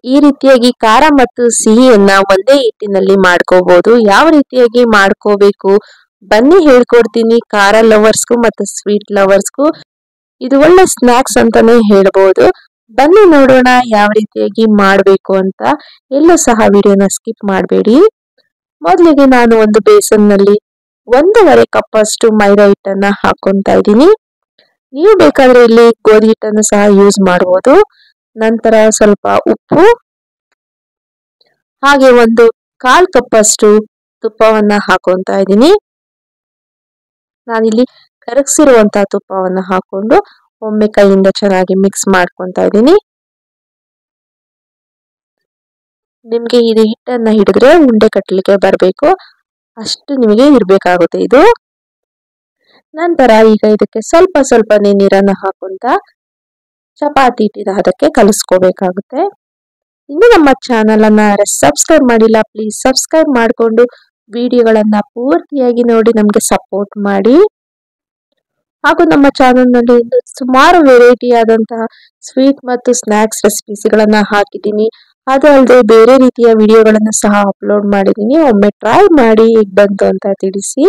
ಈ ರೀತಿಯಾಗಿ ಖಾರ ಮತ್ತು ಸಿಹಿಯನ್ನ ಒಂದೇ ಹಿಟ್ಟಿನಲ್ಲಿ ಮಾಡ್ಕೋಬಹುದು. ಯಾವ ರೀತಿಯಾಗಿ ಮಾಡ್ಕೋಬೇಕು ಬನ್ನಿ ಹೇಳ್ಕೊಡ್ತೀನಿ. ಖಾರ ಲವರ್ಸ್ಗೂ ಮತ್ತು ಸ್ವೀಟ್ ಲವರ್ಸ್ಗೂ ಇದು ಒಳ್ಳೆ ಸ್ನಾಕ್ಸ್ ಅಂತಾನೆ ಹೇಳ್ಬೋದು. ಬನ್ನಿ ನೋಡೋಣ ಯಾವ ರೀತಿಯಾಗಿ ಮಾಡಬೇಕು ಅಂತ. ಎಲ್ಲೂ ಸಹ ವಿಡಿಯೋನ ಸ್ಕಿಪ್ ಮಾಡಬೇಡಿ. ಮೊದಲಿಗೆ ನಾನು ಒಂದು ಬೇಸನ್ನಲ್ಲಿ 1.5 ಕಪ್ ಅಷ್ಟು ಮೈದಾ ಹಿಟ್ಟನ್ನ ಹಾಕೊಂತಾ ಇದ್ದೀನಿ. ನೀವು ಬೇಕಾದ್ರೆ ಇಲ್ಲಿ ಗೋಧಿ ಹಿಟ್ಟನ್ನು ಸಹ ಯೂಸ್ ಮಾಡಬಹುದು. ನಂತರ ಸ್ವಲ್ಪ ಉಪ್ಪು, ಹಾಗೆ 1/4 ಕಪ್ ಅಷ್ಟು ತುಪ್ಪವನ್ನ ಹಾಕೊಂತಾ ಇದ್ದೀನಿ. ನಾನಿಲ್ಲಿ ಕರಗಿಸಿರುವಂತಹ ತುಪ್ಪವನ್ನ ಹಾಕೊಂಡು ಒಮ್ಮೆ ಕೈಯಿಂದ ಚೆನ್ನಾಗಿ ಮಿಕ್ಸ್ ಮಾಡ್ಕೊಂತಾ ಇದ್ದೀನಿ. ನಿಮ್ಗೆ ಇದು ಹಿಟ್ಟನ್ನ ಹಿಡಿದ್ರೆ ಉಂಡೆ ಕಟ್ಟಲಿಕ್ಕೆ ಬರಬೇಕು, ಅಷ್ಟು ನಿಮಗೆ ಇರಬೇಕಾಗುತ್ತೆ ಇದು. ನಂತರ ಈಗ ಇದಕ್ಕೆ ಸ್ವಲ್ಪ ಸ್ವಲ್ಪನೇ ನೀರನ್ನು ಹಾಕೊಂತ ಚಪಾತಿ ಹಿಟ್ಟಿನ ಹದಕ್ಕೆ ಕಲಿಸ್ಕೋಬೇಕಾಗುತ್ತೆ. ಇನ್ನು ನಮ್ಮ ಚಾನಲ್ ಅನ್ನ ಸಬ್ಸ್ಕ್ರೈಬ್ ಮಾಡಿಲ್ಲ, ಪ್ಲೀಸ್ ಸಬ್ಸ್ಕ್ರೈಬ್ ಮಾಡಿಕೊಂಡು ವಿಡಿಯೋಗಳನ್ನ ಪೂರ್ತಿಯಾಗಿ ನೋಡಿ ನಮಗೆ ಸಪೋರ್ಟ್ ಮಾಡಿ. ಹಾಗೂ ನಮ್ಮ ಚಾನಲ್ನಲ್ಲಿ ಸುಮಾರು ವೆರೈಟಿ ಆದಂತಹ ಸ್ವೀಟ್ ಮತ್ತು ಸ್ನಾಕ್ಸ್ ರೆಸಿಪೀಸ್ಗಳನ್ನ ಹಾಕಿದ್ದೀನಿ. ಅದು ಅಲ್ಲದೆ ಬೇರೆ ರೀತಿಯ ವಿಡಿಯೋಗಳನ್ನು ಸಹ ಅಪ್ಲೋಡ್ ಮಾಡಿದ್ದೀನಿ. ಒಮ್ಮೆ ಟ್ರೈ ಮಾಡಿ ಹೇಗೆ ಬಂತು ಅಂತ ತಿಳಿಸಿ.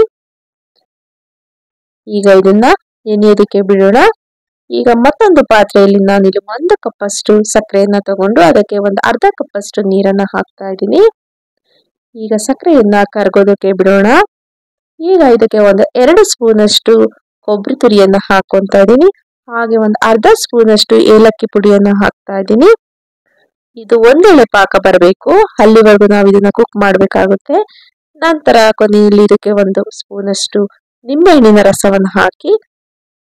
ಈಗ ಇದನ್ನ ನೆನೆಯೋದಕ್ಕೆ ಬಿಡೋಣ. ಈಗ ಮತ್ತೊಂದು ಪಾತ್ರೆಯಲ್ಲಿ ನಾನಿಲ್ಲಿ 1 ಕಪ್ ಅಷ್ಟು ಸಕ್ಕರೆಯನ್ನ ತಗೊಂಡು ಅದಕ್ಕೆ 1/2 ಕಪ್ ಅಷ್ಟು ನೀರನ್ನ ಹಾಕ್ತಾ ಇದ್ದೀನಿ. ಈಗ ಸಕ್ಕರೆಯನ್ನ ಕರಗೋದಕ್ಕೆ ಬಿಡೋಣ. ಈಗ ಇದಕ್ಕೆ 2 ಸ್ಪೂನ್ ಅಷ್ಟು ಕೊಬ್ಬರಿ ತುರಿಯನ್ನ ಹಾಕೊಂತಾ ಇದ್ದೀನಿ. ಹಾಗೆ 1/2 ಸ್ಪೂನ್ ಅಷ್ಟು ಏಲಕ್ಕಿ ಪುಡಿಯನ್ನ ಹಾಕ್ತಾ ಇದ್ದೀನಿ. ಇದು ಒಂದೆಳೆ ಪಾಕ ಬರಬೇಕು, ಅಲ್ಲಿವರೆಗೂ ನಾವು ಇದನ್ನ ಕುಕ್ ಮಾಡಬೇಕಾಗುತ್ತೆ. ನಂತರ ಕೊನೆಯಲ್ಲಿ ಇದಕ್ಕೆ 1 ಸ್ಪೂನ್ ಅಷ್ಟು ನಿಂಬೆಹಣ್ಣಿನ ರಸವನ್ನು ಹಾಕಿ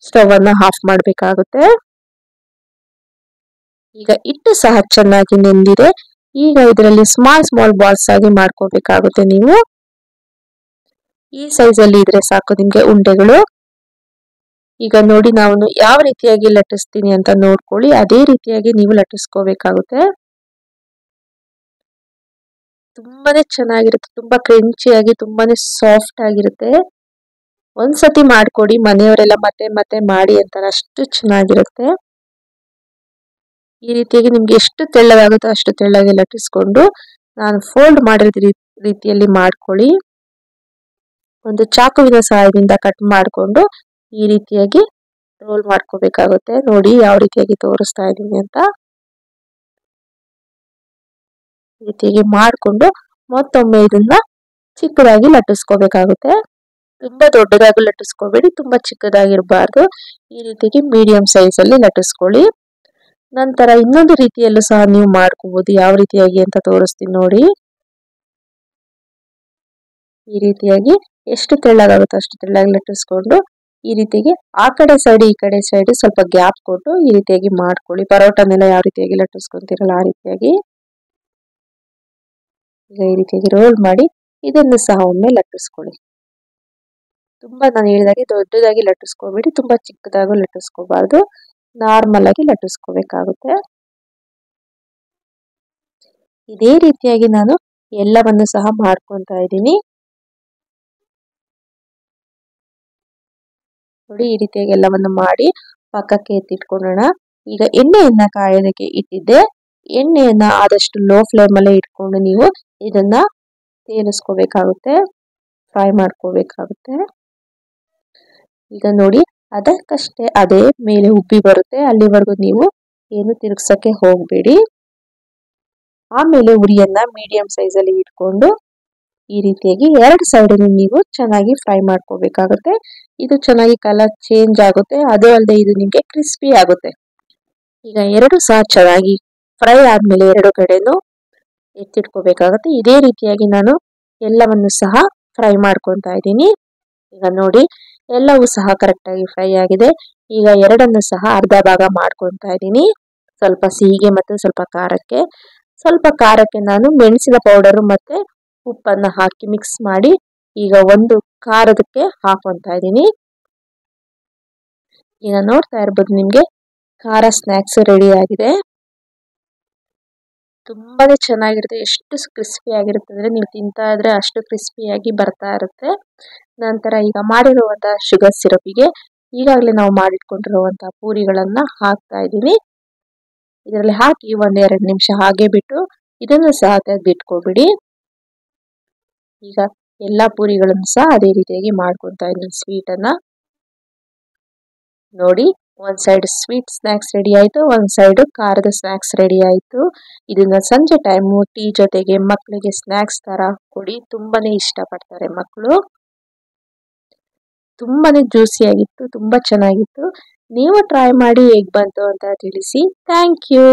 ಸ್ಟವ್ ಅನ್ನ ಆಫ್ ಮಾಡಬೇಕಾಗುತ್ತೆ. ಈಗ ಹಿಟ್ಟು ಸಹ ಚೆನ್ನಾಗಿ ನೆಂದಿದೆ. ಈಗ ಇದರಲ್ಲಿ ಸ್ಮಾಲ್ ಬಾಲ್ಸ್ ಆಗಿ ಮಾಡ್ಕೋಬೇಕಾಗುತ್ತೆ. ನೀವು ಈ ಸೈಜ್ ಅಲ್ಲಿ ಇದ್ರೆ ಸಾಕು ನಿಮ್ಗೆ ಉಂಡೆಗಳು. ಈಗ ನೋಡಿ ನಾನು ಯಾವ ರೀತಿಯಾಗಿ ಲಟ್ಟಿಸ್ತೀನಿ ಅಂತ ನೋಡ್ಕೊಳ್ಳಿ. ಅದೇ ರೀತಿಯಾಗಿ ನೀವು ಲಟ್ಟಿಸ್ಕೋಬೇಕಾಗುತ್ತೆ. ತುಂಬಾನೇ ಚೆನ್ನಾಗಿರುತ್ತೆ, ತುಂಬಾ ಕ್ರಂಚಿಯಾಗಿ, ತುಂಬಾನೇ ಸಾಫ್ಟ್ ಆಗಿರುತ್ತೆ. ಒಂದ್ಸತಿ ಮಾಡ್ಕೊಡಿ, ಮನೆಯವರೆಲ್ಲ ಮತ್ತೆ ಮತ್ತೆ ಮಾಡಿ ಅಂತಾರೆ, ಅಷ್ಟು ಚೆನ್ನಾಗಿರುತ್ತೆ. ಈ ರೀತಿಯಾಗಿ ನಿಮ್ಗೆ ಎಷ್ಟು ತೆಳ್ಳಗಾಗುತ್ತೋ ಅಷ್ಟು ತೆಳ್ಳಗೆ ಲಟ್ಟಿಸ್ಕೊಂಡು ನಾನು ಫೋಲ್ಡ್ ಮಾಡಿದ ರೀತಿಯಲ್ಲಿ ಮಾಡ್ಕೊಳ್ಳಿ. ಒಂದು ಚಾಕುವಿನ ಸಹಾಯದಿಂದ ಕಟ್ ಮಾಡಿಕೊಂಡು ಈ ರೀತಿಯಾಗಿ ರೋಲ್ ಮಾಡ್ಕೋಬೇಕಾಗುತ್ತೆ. ನೋಡಿ ಯಾವ ರೀತಿಯಾಗಿ ತೋರಿಸ್ತಾ ಇದ್ದೀನಿ ಅಂತ. ಈ ರೀತಿಯಾಗಿ ಮಾಡಿಕೊಂಡು ಮತ್ತೊಮ್ಮೆ ಇದನ್ನ ಚಿಕ್ಕದಾಗಿ ಲಟ್ಟಿಸ್ಕೋಬೇಕಾಗುತ್ತೆ. ತುಂಬಾ ದೊಡ್ಡದಾಗಿ ಲಟ್ಟಿಸ್ಕೋಬೇಡಿ, ತುಂಬಾ ಚಿಕ್ಕದಾಗಿರಬಾರ್ದು. ಈ ರೀತಿಯಾಗಿ ಮೀಡಿಯಂ ಸೈಜ್ ಅಲ್ಲಿ ಲಟ್ಟಿಸ್ಕೊಳ್ಳಿ. ನಂತರ ಇನ್ನೊಂದು ರೀತಿಯಲ್ಲೂ ಸಹ ನೀವು ಮಾಡ್ಕೋಬಹುದು. ಯಾವ ರೀತಿಯಾಗಿ ಅಂತ ತೋರಿಸ್ತೀನಿ ನೋಡಿ. ಈ ರೀತಿಯಾಗಿ ಎಷ್ಟು ತೆಳ್ಳಗಾಗುತ್ತೋ ಅಷ್ಟು ತೆಳ್ಳಗೆ ಲಟ್ಟಿಸ್ಕೊಂಡು ಈ ರೀತಿಯಾಗಿ ಆ ಕಡೆ ಸೈಡ್ ಈ ಕಡೆ ಸೈಡ್ ಸ್ವಲ್ಪ ಗ್ಯಾಪ್ ಕೊಟ್ಟು ಈ ರೀತಿಯಾಗಿ ಮಾಡ್ಕೊಳ್ಳಿ. ಪರೋಟನೆಲ್ಲ ಯಾವ ರೀತಿಯಾಗಿ ಲಟ್ಟಿಸ್ಕೊಂತೀರಲ್ಲ ಆ ರೀತಿಯಾಗಿ. ಈಗ ಈ ರೀತಿಯಾಗಿ ರೋಲ್ ಮಾಡಿ ಇದನ್ನು ಸಹ ಒಮ್ಮೆ ಲಟ್ಟಿಸ್ಕೊಳ್ಳಿ. ತುಂಬಾ ನಾನು ಹೇಳಿದಾಗೆ ದೊಡ್ಡದಾಗಿ ಲಟ್ಟಿಸ್ಕೋಬೇಡಿ, ತುಂಬಾ ಚಿಕ್ಕದಾಗಿ ಲಟ್ಟಿಸ್ಕೋಬಾರ್ದು, ನಾರ್ಮಲ್ ಆಗಿ ಲಟ್ಟಿಸ್ಕೋಬೇಕಾಗುತ್ತೆ. ಇದೇ ರೀತಿಯಾಗಿ ನಾನು ಎಲ್ಲವನ್ನು ಸಹ ಮಾಡ್ಕೊಂತಾ ಇದ್ದೀನಿ. ನೋಡಿ ಈ ರೀತಿಯಾಗಿ ಎಲ್ಲವನ್ನು ಮಾಡಿ ಪಕ್ಕಕ್ಕೆ ಎತ್ತಿಟ್ಕೊಳ್ಳೋಣ. ಈಗ ಎಣ್ಣೆಯನ್ನ ಕಾಯೋದಕ್ಕೆ ಇಟ್ಟಿದ್ದೆ. ಎಣ್ಣೆಯನ್ನ ಆದಷ್ಟು ಲೋ ಫ್ಲೇಮ್ ಅಲ್ಲೇ ಇಟ್ಕೊಂಡು ನೀವು ಇದನ್ನ ತೇಲಿಸ್ಕೋಬೇಕಾಗುತ್ತೆ, ಫ್ರೈ ಮಾಡ್ಕೋಬೇಕಾಗುತ್ತೆ. ಈಗ ನೋಡಿ ಅದಕ್ಕಷ್ಟೇ ಅದೇ ಮೇಲೆ ಉಬ್ಬಿ ಬರುತ್ತೆ, ಅಲ್ಲಿವರೆಗೂ ನೀವು ಏನು ತಿರುಗ್ಸಕ್ಕೆ ಹೋಗಬೇಡಿ. ಆಮೇಲೆ ಉರಿಯನ್ನ ಮೀಡಿಯಂ ಸೈಜ್ ಅಲ್ಲಿ ಇಟ್ಕೊಂಡು ಈ ರೀತಿಯಾಗಿ 2 ಸೈಡ್ ನೀವು ಚೆನ್ನಾಗಿ ಫ್ರೈ ಮಾಡ್ಕೋಬೇಕಾಗುತ್ತೆ. ಇದು ಚೆನ್ನಾಗಿ ಕಲರ್ ಚೇಂಜ್ ಆಗುತ್ತೆ, ಅದು ಅಲ್ಲದೆ ಇದು ನಿಮಗೆ ಕ್ರಿಸ್ಪಿ ಆಗುತ್ತೆ. ಈಗ 2 ಸಹ ಚೆನ್ನಾಗಿ ಫ್ರೈ ಆದ್ಮೇಲೆ 2 ಕಡೆನೂ ಎತ್ತಿಟ್ಕೋಬೇಕಾಗುತ್ತೆ. ಇದೇ ರೀತಿಯಾಗಿ ನಾನು ಎಲ್ಲವನ್ನು ಸಹ ಫ್ರೈ ಮಾಡ್ಕೊತಾ ಇದ್ದೀನಿ. ಈಗ ನೋಡಿ ಎಲ್ಲವೂ ಸಹ ಕರೆಕ್ಟ್ ಆಗಿ ಫ್ರೈ ಆಗಿದೆ. ಈಗ 2 ಸಹ ಅರ್ಧ ಭಾಗ ಮಾಡ್ಕೊತಾ ಇದ್ದೀನಿ. ಸ್ವಲ್ಪ ಸಿಹಿಗೆ ಮತ್ತು ಸ್ವಲ್ಪ ಖಾರಕ್ಕೆ. ಸ್ವಲ್ಪ ಖಾರಕ್ಕೆ ನಾನು ಮೆಣಸಿನ ಪೌಡರ್ ಮತ್ತೆ ಉಪ್ಪನ್ನ ಹಾಕಿ ಮಿಕ್ಸ್ ಮಾಡಿ ಈಗ ಒಂದು ಖಾರದಕ್ಕೆ ಹಾಕೊಂತಾ ಇದ್ದೀನಿ. ಈಗ ನೋಡ್ತಾ ಇರ್ಬೋದು ನಿಮ್ಗೆ ಖಾರ ಸ್ನಾಕ್ಸ್ ರೆಡಿ ಆಗಿದೆ. ತುಂಬಾನೇ ಚೆನ್ನಾಗಿರುತ್ತೆ, ಎಷ್ಟು ಕ್ರಿಸ್ಪಿ ಆಗಿರುತ್ತೆ ಅಂದ್ರೆ ನೀವು ತಿಂತಾ ಇದ್ರೆ ಅಷ್ಟು ಕ್ರಿಸ್ಪಿಯಾಗಿ ಬರ್ತಾ ಇರುತ್ತೆ. ನಂತರ ಈಗ ಮಾಡಿರುವಂತಹ ಶುಗರ್ ಸಿರಪಿಗೆ ಈಗಾಗಲೇ ನಾವು ಮಾಡಿಟ್ಕೊಂಡಿರುವಂತಹ ಪೂರಿಗಳನ್ನ ಹಾಕ್ತಾ ಇದ್ದೀನಿ. ಇದರಲ್ಲಿ ಹಾಕಿ 1-2 ನಿಮಿಷ ಹಾಗೆ ಬಿಟ್ಟು ಇದನ್ನು ಸಹ ತೆಗೆದಿಟ್ಕೊಬಿಡಿ. ಈಗ ಎಲ್ಲಾ ಪೂರಿಗಳನ್ನು ಸಹ ಅದೇ ರೀತಿಯಾಗಿ ಮಾಡ್ಕೊತಾ ಇದ್ದೀನಿ ಸ್ವೀಟನ್ನು. ನೋಡಿ, ಒಂದ್ ಸೈಡ್ ಸ್ವೀಟ್ ಸ್ನಾಕ್ಸ್ ರೆಡಿ ಆಯ್ತು, ಒಂದ್ ಸೈಡ್ ಖಾರದ ಸ್ನಾಕ್ಸ್ ರೆಡಿ ಆಯ್ತು. ಇದನ್ನ ಸಂಜೆ ಟೈಮು ಟೀ ಜೊತೆಗೆ ಮಕ್ಕಳಿಗೆ ಸ್ನಾಕ್ಸ್ ತರ ಕೊಡಿ, ತುಂಬಾನೇ ಇಷ್ಟಪಡ್ತಾರೆ ಮಕ್ಕಳು. ತುಂಬಾನೇ ಜ್ಯೂಸಿಯಾಗಿತ್ತು, ತುಂಬಾ ಚೆನ್ನಾಗಿತ್ತು. ನೀವು ಟ್ರೈ ಮಾಡಿ ಹೇಗ್ ಬಂತು ಅಂತ ತಿಳಿಸಿ. Thank you.